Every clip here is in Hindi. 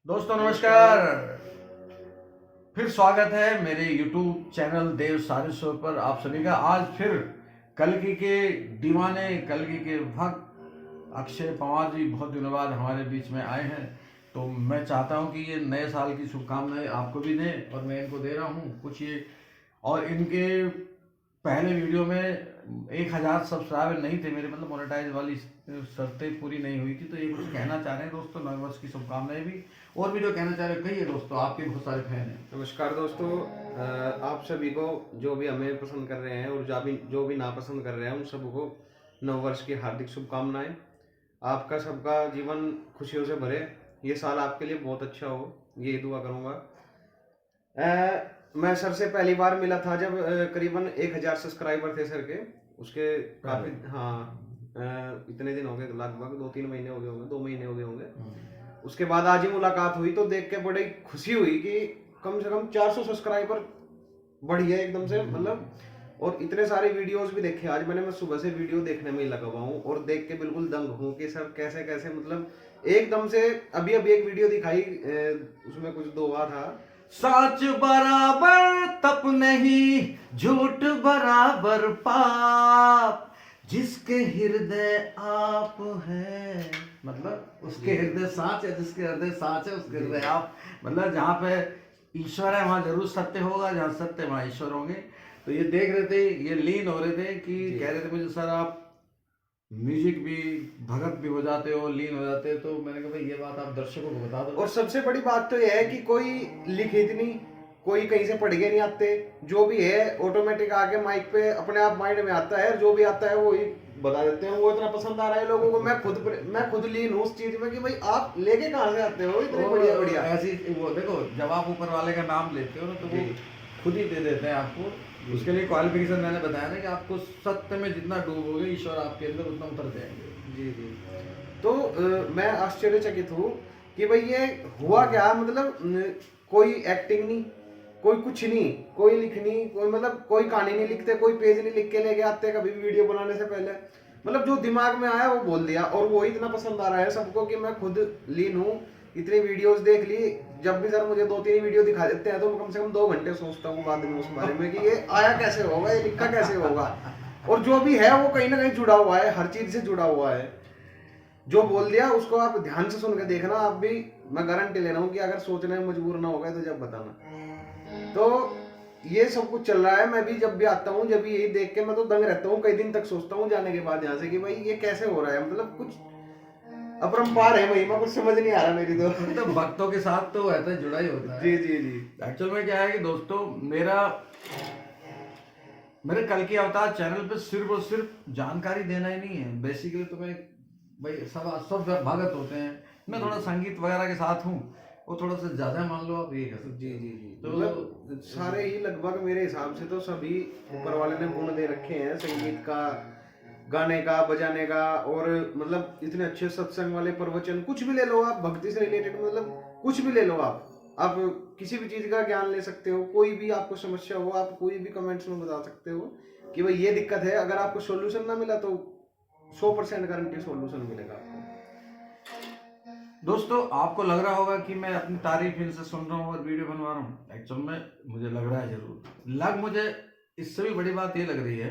दोस्तों नमस्कार। फिर स्वागत है मेरे YouTube चैनल देव सारेश्वर पर आप सभी का। आज फिर कल्कि के दीवाने, कल्कि के भक्त अक्षय पवार जी बहुत दिनों बाद हमारे बीच में आए हैं। तो मैं चाहता हूं कि ये नए साल की शुभकामनाएं आपको भी दें और मैं इनको दे रहा हूं कुछ ये। और इनके पहले वीडियो में 1000 सब्सक्राइबर नहीं थे मेरे, मतलब मोनेटाइज वाली शर्तें पूरी नहीं हुई थी। तो ये कुछ कहना चाह रहे हैं दोस्तों, नए वर्ष की शुभकामनाएं भी। और भी जो कहना चाह रहे हैं कहिए दोस्तों, आपके बहुत सारे फैन हैं। नमस्कार दोस्तों, आप सभी को जो भी हमें पसंद कर रहे हैं और जो भी नापसंद कर रहे हैं उन सबको नव वर्ष की हार्दिक शुभकामनाएं। आपका सबका जीवन खुशियों से भरे, ये साल आपके लिए बहुत अच्छा हो, ये दुआ करूंगा। मैं सर से पहली बार मिला था जब करीबन 1000 सब्सक्राइबर थे सर के। उसके काफी इतने दिन हो गए, लगभग 2-3 महीने हो गए होंगे, 2 महीने हो गए होंगे। उसके बाद आज ही मुलाकात हुई तो देख के बड़ी खुशी हुई कि कम से कम 400 सब्सक्राइबर बढ़िया एकदम से, मतलब। और इतने सारे वीडियोस भी देखे आज मैंने। मैं सुबह से वीडियो देखने में ही लगा हुआ हूँ और देख के बिल्कुल दंग हूँ कि सर कैसे कैसे, मतलब एकदम से। अभी अभी एक वीडियो दिखाई, उसमें कुछ दोहा था। सच बराबर तप नहीं, झूठ बराबर पाप, जिसके हृदय आप है, मतलब उसके हृदय साच है, जिसके हृदय साच है उसके हृदय आप। मतलब जहाँ पे ईश्वर है वहाँ जरूर सत्य होगा, जहाँ सत्य है वहाँ ईश्वर होंगे। तो ये देख रहे थे, ये लीन हो रहे थे कि कह रहे थे मुझे सर आप म्यूजिक भी, भगत भी हो जाते हो, लीन हो जाते हो। तो मैंने कहा भाई ये बात आप दर्शकों को बता दो। और सबसे बड़ी बात तो यह है कि कोई लिखित नहीं, कोई कहीं से पढ़ के नहीं आते। जो भी है ऑटोमेटिक आके माइक पे अपने आप माइंड में आता है, जो भी आता है वो ही बता देते हैं। वो इतना पसंद आ रहा है लोगों को। मैं खुद लीन हूँ उस चीज में कि भाई आप लेके कहाँ से आते हो इतने बढ़िया बढ़िया। ऐसी वो देखो, जब आप ऊपर वाले का नाम लेते हो ना तो वो खुद ही दे देते हैं आपको। उसके लिए क्वालिफिकेशन मैंने बताया ना कि आपको सत्य में जितना डूबोगे ईश्वर आपके अंदर उतना उतर जाएंगे। जी जी। तो मैं आश्चर्यचकित हूँ कि भाई ये हुआ क्या, मतलब कोई एक्टिंग नहीं, कोई कुछ नहीं, कोई लिख नहीं, कोई मतलब कोई कहानी नहीं लिखते, कोई पेज नहीं लिख के लेके आते कभी भी वीडियो बनाने से पहले। मतलब जो दिमाग में आया वो बोल दिया और वो इतना पसंद आ रहा है सबको कि मैं खुद लीन हूँ। इतनी वीडियोस देख ली। जब भी सर मुझे 2-3 वीडियो दिखा देते हैं तो मैं कम से कम 2 घंटे सोचता हूँ बाद में उस बारे में कि ये आया कैसे होगा, ये लिखा कैसे होगा। और जो भी है वो कहीं ना कहीं जुड़ा हुआ है, हर चीज से जुड़ा हुआ है। जो बोल दिया उसको आप ध्यान से सुन के देखना, आप भी। मैं गारंटी ले रहा हूँ कि अगर सोचने में मजबूर ना हो गए तो जब बताना। तो ये सब कुछ चल रहा है। मैं भी जब भी आता हूँ, जब भी यही देख के मैं तो दंग रहता हूँ, कई दिन तक सोचता हूँ जाने के बाद यहाँ से कि भाई ये कैसे हो रहा है, मतलब कुछ अपरंपार है महिमा, कुछ समझ नहीं आ रहा मेरी तो। मतलब भक्तों के साथ तो ऐसा जुड़ा ही होता है। जी जी जी। एक्चुअल में क्या है कि दोस्तों, मेरे कल की अवतार चैनल पे सिर्फ और सिर्फ जानकारी देना ही नहीं है। बेसिकली तो मैं भाई सब सब भगत होते हैं, मैं थोड़ा संगीत वगैरह के साथ हूँ, वो थोड़ा सा ज्यादा मान लो आप ये कह सकते। जी जी जी। तो मतलब सारे ही लगभग मेरे हिसाब से तो सभी ऊपर वाले ने गुण दे रखे हैं, संगीत का, गाने का, बजाने का। और मतलब इतने अच्छे सत्संग वाले प्रवचन, कुछ भी ले लो आप, भक्ति से रिलेटेड, मतलब कुछ भी ले लो आप किसी भी चीज का ज्ञान ले सकते हो। कोई भी आपको समस्या हो, आप कोई भी कमेंट्स में बता सकते हो कि भाई ये दिक्कत है। अगर आपको सॉल्यूशन ना मिला तो 100% गारंटी सॉल्यूशन मिलेगा आपको। दोस्तों आपको लग रहा होगा कि मैं अपनी तारीफ इनसे सुन रहा हूँ और वीडियो बनवा रहा हूँ। एक्चुअल में मुझे लग रहा है, जरूर मुझे इससे भी बड़ी बात ये लग रही है,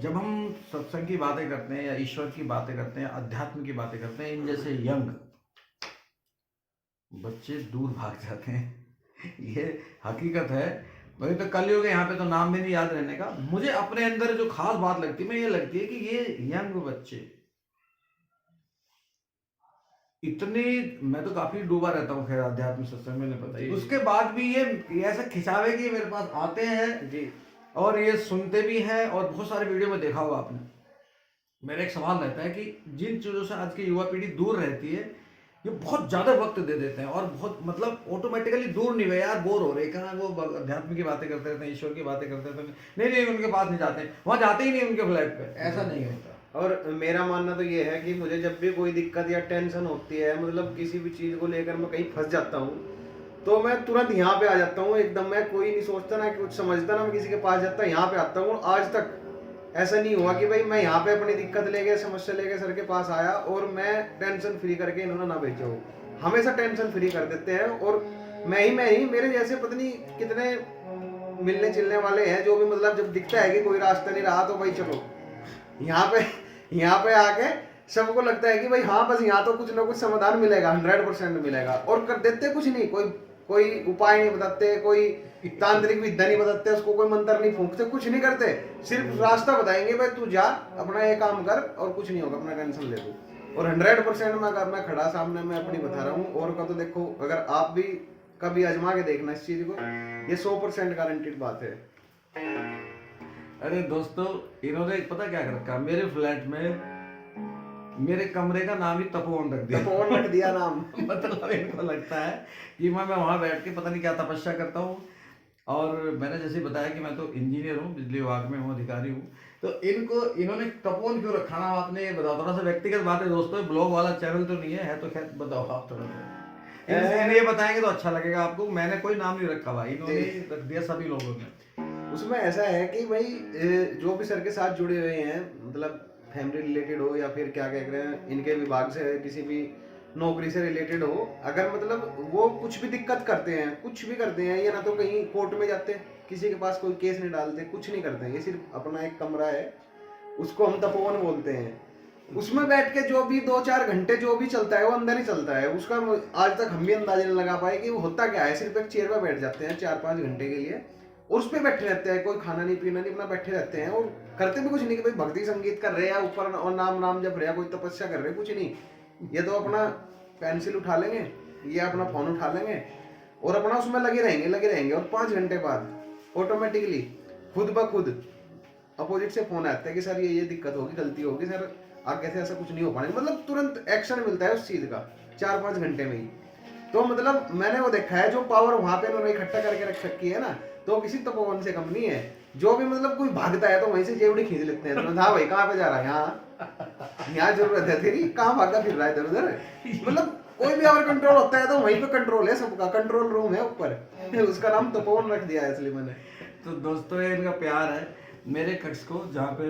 जब हम सत्संग की बातें करते हैं या ईश्वर की बातें करते हैं, अध्यात्म की बातें करते हैं, इन जैसे यंग बच्चे दूर भाग जाते हैं। ये हकीकत है। वही तो कलयुग है, यहाँ पे तो नाम भी नहीं याद रहने का। मुझे अपने अंदर जो खास बात लगती है, मैं ये लगती है कि ये यंग बच्चे इतनी, मैं तो काफी डूबा रहता हूँ खैर अध्यात्म सत्संग में, पता ही। उसके बाद भी ये ऐसा खिंचावे कि मेरे पास आते हैं जी और ये सुनते भी हैं। और बहुत सारे वीडियो में देखा होगा आपने, मेरा एक सवाल रहता है कि जिन चीज़ों से आज की युवा पीढ़ी दूर रहती है, ये बहुत ज़्यादा वक्त दे देते हैं और बहुत, मतलब ऑटोमेटिकली दूर नहीं गए यार, बोर हो रहे, कहाँ वो अध्यात्म की बातें करते रहते हैं, ईश्वर की बातें करते रहते हैं, नहीं नहीं उनके पास नहीं जाते, वहाँ जाते ही नहीं उनके फ्लैट पे, ऐसा नहीं होता। और मेरा मानना तो ये है कि मुझे जब भी कोई दिक्कत या टेंशन होती है, मतलब किसी भी चीज को लेकर मैं कहीं फंस जाता हूँ, तो मैं तुरंत यहाँ पे आ जाता हूँ एकदम। मैं कोई नहीं सोचता ना कुछ समझता ना, मैं किसी के पास जाता, यहाँ पे आता हूँ। आज तक ऐसा नहीं हुआ कि भाई मैं यहाँ पे अपनी दिक्कत लेके, समस्या लेके सर के पास आया और मैं टेंशन फ्री करके इन्होंने ना भेजा हो। हमेशा टेंशन फ्री कर देते हैं। और मैं ही मेरे जैसे पता नहीं कितने मिलने चिलने वाले हैं जो भी मतलब जब दिखता है कि कोई रास्ता नहीं रहा तो भाई चलो यहाँ पे आके सबको लगता है कि भाई हाँ बस यहाँ तो कुछ ना कुछ समाधान मिलेगा, 100% मिलेगा। और कर देते कुछ नहीं, कोई कोई उपाय नहीं बताते, कोई तांत्रिक विद्या नहीं बताते, उसको कोई मंत्र नहीं फूंकते, कुछ नहीं करते, सिर्फ रास्ता बताएंगे भाई तू जा अपना ये काम कर और कुछ नहीं होगा, अपना टेंशन ले तू। और 100% में अगर मैं खड़ा सामने मैं अपनी बता रहा हूँ। और का तो देखो अगर आप भी कभी आजमा के देखना इस चीज को, ये 100% गारंटीड बात है। अरे दोस्तों, इन्होंने पता क्या कर रखा, मेरे फ्लैट में मेरे कमरे का नाम ही तपोवन रख दिया। तपोवन रख दिया नाम। मतलब इनको लगता है कि मैं वहां बैठ के पता नहीं क्या तपस्या करता हूँ। और मैंने जैसे बताया कि मैं तो इंजीनियर हूँ, बिजली विभाग में हूँ, अधिकारी हूँ। तो इन्होंने तपोवन क्यों रखा नाम, आपने ये बताओ। थोड़ा सा व्यक्तिगत बात है दोस्तों, ब्लॉग वाला चैनल तो नहीं है तो खैर बताओ आप थोड़ा सा। ये बताएंगे तो अच्छा लगेगा आपको। मैंने कोई नाम नहीं रखा भाई, इन्होंने रख दिया सभी लोगों ने। उसमें ऐसा है कि भाई जो भी सर के साथ जुड़े हुए हैं, मतलब फैमिली रिलेटेड हो या फिर क्या कह रहे हैं इनके विभाग से किसी भी नौकरी से रिलेटेड हो, अगर मतलब वो कुछ भी दिक्कत करते हैं, कुछ भी करते हैं, या ना तो कहीं कोर्ट में जाते, किसी के पास कोई केस नहीं डालते, कुछ नहीं करते हैं, ये सिर्फ अपना एक कमरा है, उसको हम तपोवन बोलते हैं। उसमें बैठ के जो भी 2-4 घंटे जो भी चलता है वो अंदर ही चलता है। उसका आज तक हम भी अंदाजा नहीं लगा पाए कि वो होता क्या है। सिर्फ एक चेयर पर बैठ जाते हैं 4-5 घंटे के लिए और उस पर बैठे रहते हैं, कोई खाना नहीं पीना नहीं, अपना बैठे रहते हैं और करते भी कुछ नहीं कि भाई भक्ति संगीत कर रहे हैं ऊपर और नाम जप रहे हैं, कोई तपस्या कर रहे हैं, कुछ नहीं। ये तो अपना पेंसिल उठा लेंगे, ये अपना फोन उठा लेंगे और अपना उसमें लगे रहेंगे और 5 घंटे बाद ऑटोमेटिकली खुद ब खुद अपोजिट से फोन आता है कि सर ये दिक्कत होगी, गलती होगी सर, आगे से ऐसा कुछ नहीं हो पाएगा। मतलब तुरंत एक्शन मिलता है उस चीज का 4-5 घंटे में ही। तो मतलब मैंने वो देखा है, जो पावर वहां पे उन्होंने इकट्ठा करके रख रखी है ना, तो किसी तपोवन से कम नहीं है। जो भी मतलब कोई भागता है तो वहीं से जेवड़ी खींच लेते हैं, तो हाँ भाई कहाँ पे जा रहा है, यहाँ जरूरत है तेरी, कहाँ भागा फिर रहा है इधर उधर। मतलब कोई भी अगर कंट्रोल होता है तो वहीं पे कंट्रोल है सबका, कंट्रोल रूम है ऊपर, उसका नाम तपोवन रख दिया है इसलिए मैंने। तो दोस्तों ये इनका प्यार है मेरे कक्ष को, जहाँ पे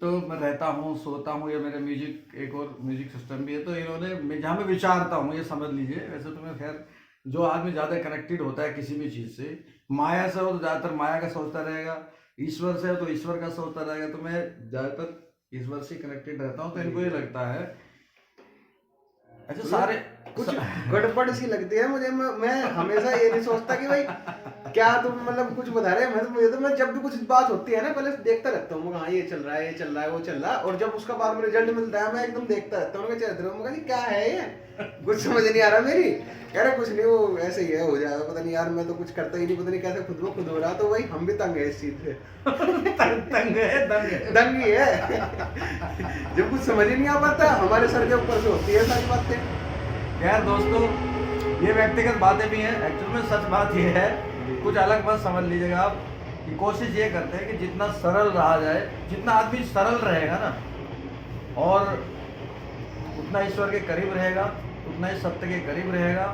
तो मैं रहता हूँ, सोता हूँ, या मेरे म्यूजिक एक और म्यूजिक सिस्टम भी है। तो इन्होंने जहाँ मैं विचारता हूँ, ये समझ लीजिए। वैसे तो मैं खैर जो आदमी ज़्यादा कनेक्टेड होता है किसी भी चीज़ से, माया से हो तो ज़्यादातर माया का सोचता रहेगा, ईश्वर से हो तो ईश्वर का सोचता रहेगा। तो मैं ज़्यादातर ईश्वर से कनेक्टेड रहता हूँ। तो इनको ये लगता है अच्छा सारे कुछ गड़बड़ सी लगती है मुझे। मैं हमेशा ये नहीं सोचता कि भाई क्या तुम मतलब कुछ बता रहे हैं। मैं जब भी कुछ बात होती है ना पहले देखता रहता हूँ, हाँ ये चल रहा है, ये चल रहा है, वो चल रहा है। और जब उसका बाद में रिजल्ट मिलता है मैं एकदम देखता रहता हूँ, क्या है ये, कुछ समझ नहीं आ रहा मेरी। कह रहे कुछ नहीं, वो ऐसे ही है, हो जाएगा, पता नहीं यार, मैं तो कुछ करता ही नहीं, पता नहीं कैसे खुद ब खुद हो रहा। तो भाई हम भी तंग है इस चीज से। दंग ही है। जब कुछ समझ ही नहीं आ पाता हमारे सर के ऊपर से होती है सारी बातें। यार दोस्तों ये व्यक्तिगत बातें भी हैं, एक्चुअल में सच बात ये है, कुछ अलग मत समझ लीजिएगा आप। कि कोशिश ये करते हैं कि जितना सरल रहा जाए, जितना आदमी सरल रहेगा ना और उतना ईश्वर के करीब रहेगा, उतना ही सत्य के करीब रहेगा,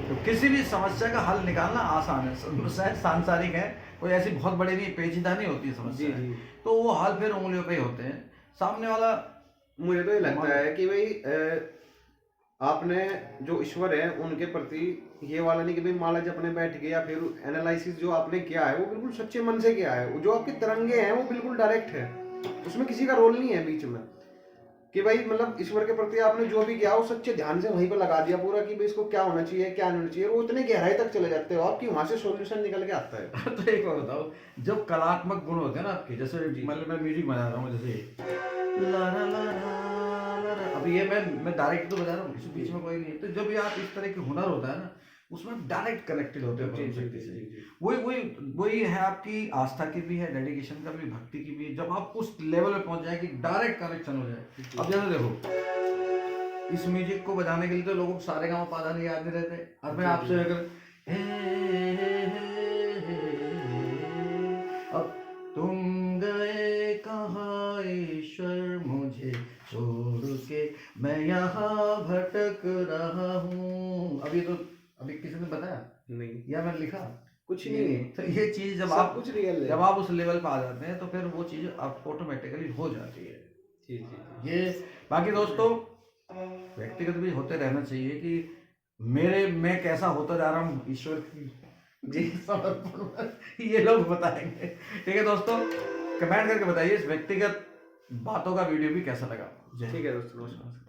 तो किसी भी समस्या का हल निकालना आसान है। शायद सांसारिक है, कोई ऐसी बहुत बड़ी नहीं, पेचीदा नहीं होती है समस्या। तो वो हल फिर उंगलियों पे ही होते हैं। सामने वाला, मुझे तो ये लगता है कि भाई आपने जो ईश्वर है उनके प्रति ये वाला नहीं कि भाई माला जपने बैठ गए, या फिर एनालिसिस जो आपने किया है वो बिल्कुल सच्चे मन से किया है। जो आपके तरंगे हैं वो बिल्कुल डायरेक्ट है, उसमें किसी का रोल नहीं है बीच में कि भाई मतलब ईश्वर के प्रति आपने जो भी किया वो सच्चे ध्यान से वहीं पर लगा दिया पूरा कि भाई इसको क्या होना चाहिए, क्या नहीं होना चाहिए। वो इतने गहराई तक चले जाते हो आपकी, वहां से सॉल्यूशन निकल के आता है। तो एक बार बताओ, जब कलात्मक गुण होते हैं ना आपके, जैसे मतलब मैं म्यूजिक बजा रहा हूँ, जैसे ला ला ला ला ला, अभी ये मैं डायरेक्ट तो बजा रहा हूँ, इस बीच में कोई नहीं है। तो जब भी आप इस तरह के हुनर होता है ना, उसमें डायरेक्ट कनेक्टेड होते हैं शक्ति से। वही है आपकी आस्था की भी है, डेडिकेशन का भी, भक्ति की भी। जब आप उस लेवल पे पहुंच जाए कि डायरेक्ट कनेक्शन हो जाए। अब जैसे देखो, इस म्यूजिक को बजाने के लिए तो लोगों को सारे गाँव पादा नहीं याद नहीं रहते। अब मैं आपसे अगर अब तुम गए कहाँ ईश्वर मुझे छोड़ के, मैं यहाँ भटक रहा हूँ, अभी किसी ने बताया नहीं, या मैंने लिखा कुछ नहीं। तो ये चीज जब आप उस लेवल पे आ जाते हैं तो फिर वो चीज आप ऑटोमेटिकली हो जाती है। ये बाकी दोस्तों व्यक्तिगत भी होते रहना चाहिए कि मैं कैसा होता जा रहा हूँ ईश्वर की जी समर्पण में, ये लोग बताएंगे। ठीक है दोस्तों, कमेंट करके बताइए इस व्यक्तिगत बातों का वीडियो भी कैसा लगा। ठीक है दोस्तों, नमस्कार।